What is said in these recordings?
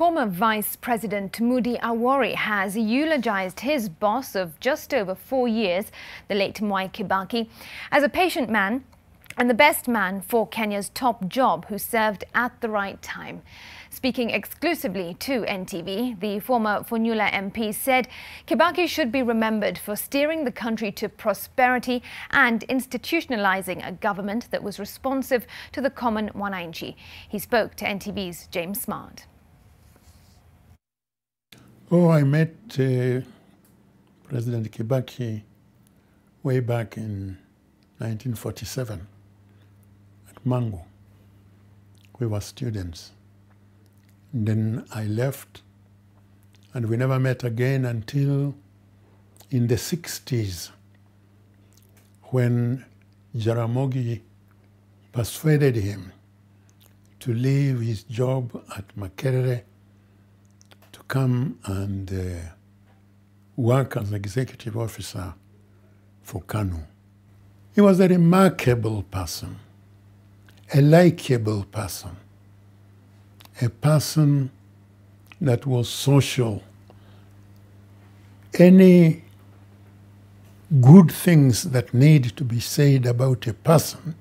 Former Vice President Moody Awori has eulogized his boss of just over 4 years, the late Mwai Kibaki, as a patient man and the best man for Kenya's top job who served at the right time. Speaking exclusively to NTV, the former Funyula MP said Kibaki should be remembered for steering the country to prosperity and institutionalizing a government that was responsive to the common wananchi. He spoke to NTV's James Smart. Oh, I met President Kibaki way back in 1947 at Mango. We were students. And then I left, and we never met again until in the 60s, when Jaramogi persuaded him to leave his job at Makerere to come and work as executive officer for KANU. He was a remarkable person, a likable person, a person that was social. Any good things that need to be said about a person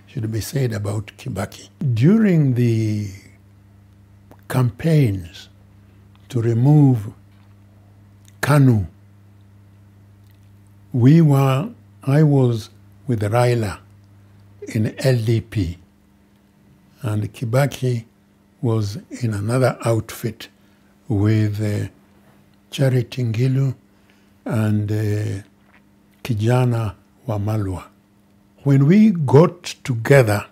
should be said about Kibaki. During the campaigns to remove KANU, I was with Raila in LDP, and Kibaki was in another outfit with Charity Ngilu and Kijana Wamalwa. When we got together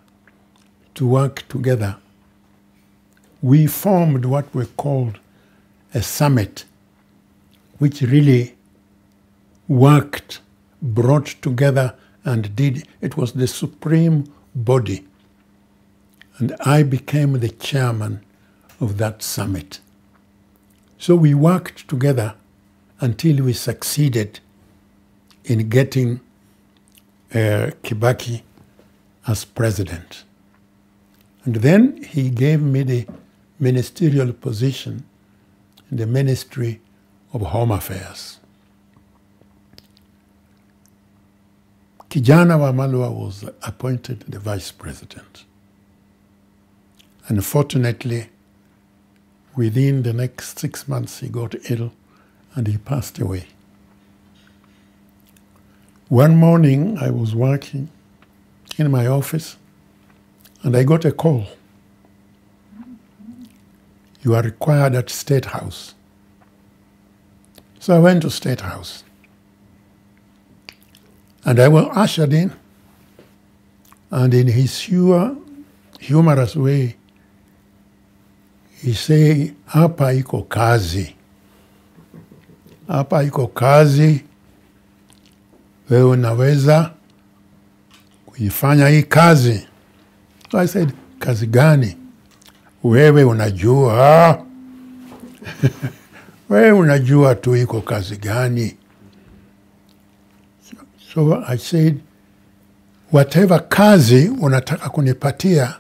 to work together, we formed what we called a summit, which really worked, brought together and it was the supreme body. And I became the chairman of that summit. So we worked together until we succeeded in getting Kibaki as president. And then he gave me the ministerial position in the Ministry of Home Affairs. Kijana Wamalwa was appointed the vice president. Unfortunately, within the next 6 months, he got ill and he passed away. One morning, I was working in my office and I got a call. You are required at State House. So I went to State House and I was ushered in, and in his humorous way, he said, "Hapa iko kazi. Hapa iko kazi. Wewe unaweza kuifanya hii kazi." So I said, "Kazi gani? Wewe unajua." Wewe unajua tu iko kazi gani. So I said, "Whatever kazi unataka kunipatia,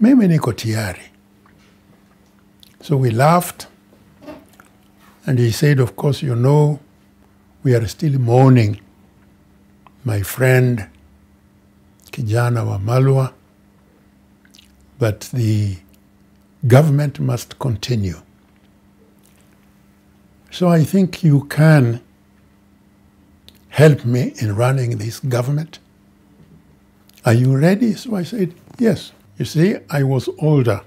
mimi niko tayari." So we laughed, and he said, "Of course, you know, we are still mourning my friend Kijana Wamalwa, but the government must continue. So I think you can help me in running this government. Are you ready?" So I said, "Yes." You see, I was older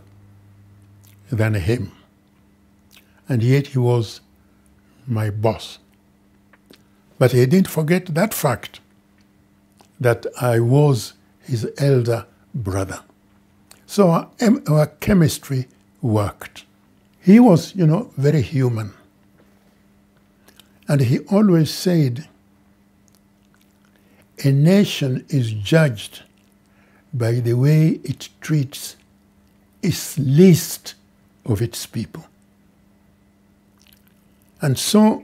than him, and yet he was my boss. But he didn't forget that fact, that I was his elder brother. So our chemistry worked. He was, very human. And he always said, a nation is judged by the way it treats its least of its people. And so,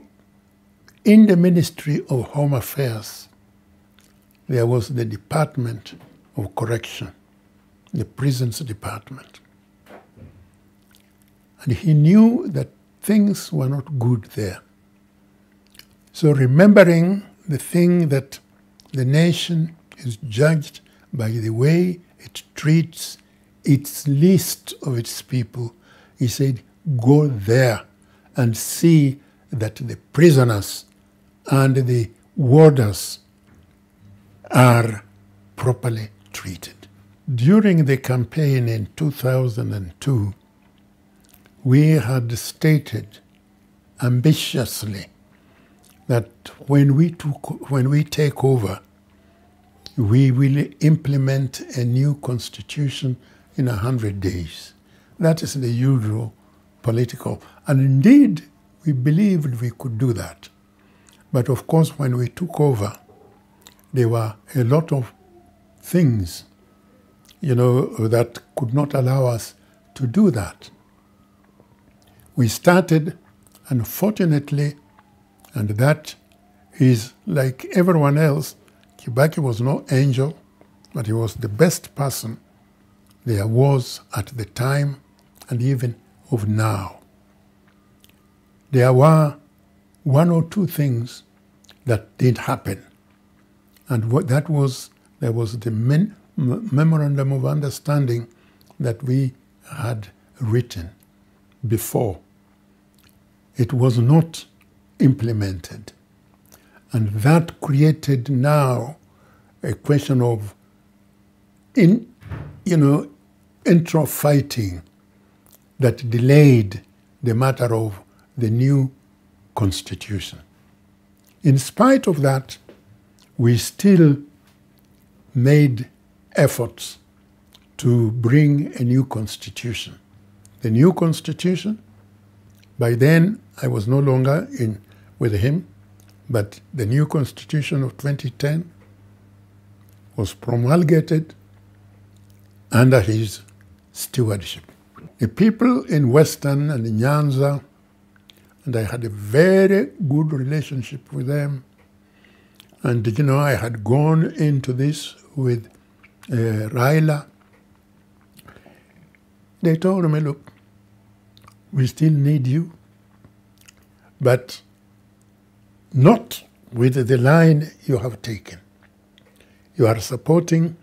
in the Ministry of Home Affairs, there was the Department of Correction, the Prisons Department. And he knew that things were not good there. So remembering the thing that the nation is judged by the way it treats its least of its people, he said, go there and see that the prisoners and the warders are properly treated. During the campaign in 2002, we had stated ambitiously that when we take over, we will implement a new constitution in 100 days. That is the usual political. And indeed, we believed we could do that. But of course, when we took over, there were a lot of things, that could not allow us to do that. We started, unfortunately, and that is like everyone else, Kibaki was no angel, but he was the best person there was at the time and even of now. There were one or two things that did happen. And there was the memorandum of understanding that we had written before. It was not implemented. And that created now a question of intra-fighting that delayed the matter of the new constitution. In spite of that, we still made efforts to bring a new constitution. The new constitution, by then I was no longer with him, but the new constitution of 2010 was promulgated under his stewardship. The people in Western and Nyanza, and I had a very good relationship with them. And, I had gone into this with Raila. They told me, look, we still need you, but not with the line you have taken. You are supporting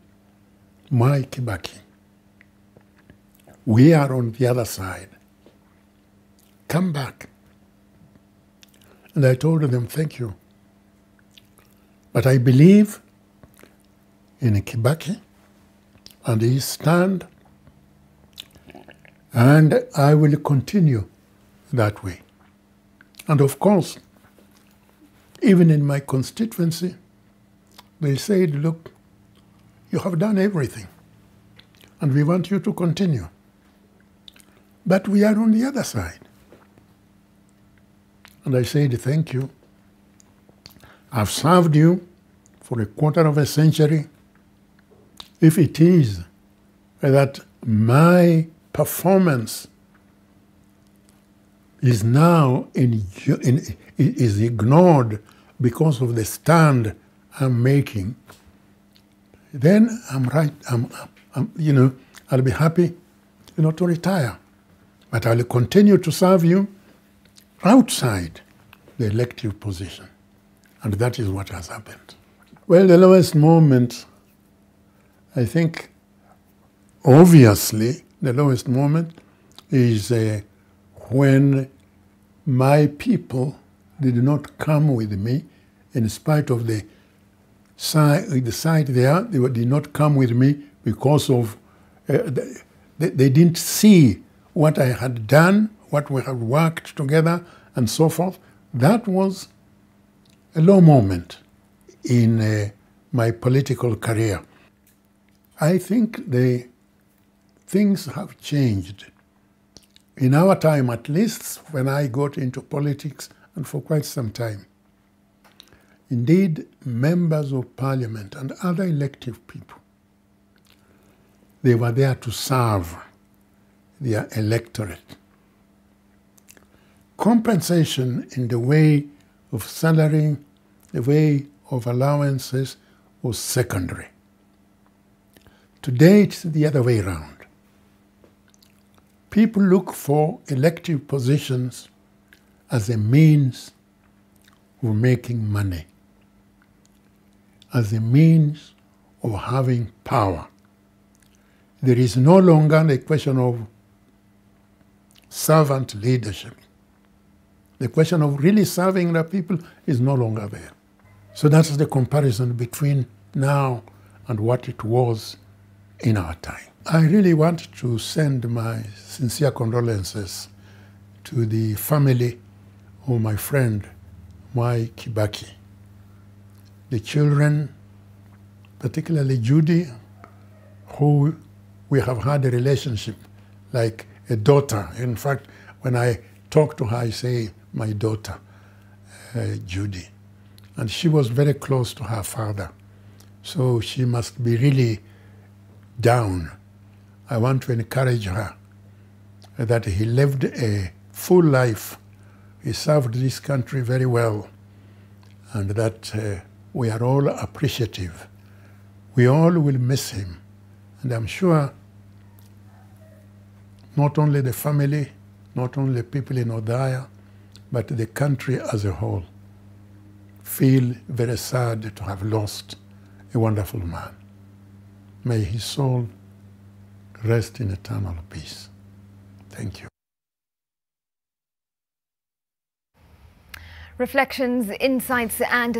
Mwai Kibaki. We are on the other side. Come back. And I told them, thank you. But I believe in Kibaki and his stand, and I will continue that way. And of course, even in my constituency, they said, look, you have done everything, and we want you to continue. But we are on the other side. And I said, thank you. I've served you for a quarter of a century. If it is that my performance is now is ignored because of the stand I'm making, then I'm right. I'll be happy, to retire. But I'll continue to serve you outside the elective position. And that is what has happened. Well, the lowest moment, I think, obviously, the lowest moment is when my people did not come with me, in spite of the side there, they did not come with me because of, they didn't see what I had done, what we had worked together, and so forth. That was a low moment in my political career. I think the things have changed. In our time, at least when I got into politics, and for quite some time. Indeed, members of parliament and other elective people, they were there to serve their electorate. Compensation in the way of salary, the way of allowances was secondary. Today it's the other way around. people look for elective positions as a means of making money, as a means of having power. There is no longer a question of servant leadership. The question of really serving the people is no longer there. So that's the comparison between now and what it was in our time. I really want to send my sincere condolences to the family of my friend, Mwai Kibaki. The children, particularly Judy, who we have had a relationship like a daughter. In fact, when I talk to her, I say, my daughter, Judy. And she was very close to her father. So she must be really down. I want to encourage her that he lived a full life. He served this country very well, and that we are all appreciative. We all will miss him. And I'm sure not only the family, not only people in Odaya, but the country as a whole feel very sad to have lost a wonderful man. May his soul rest in eternal peace. Thank you. Reflections, insights and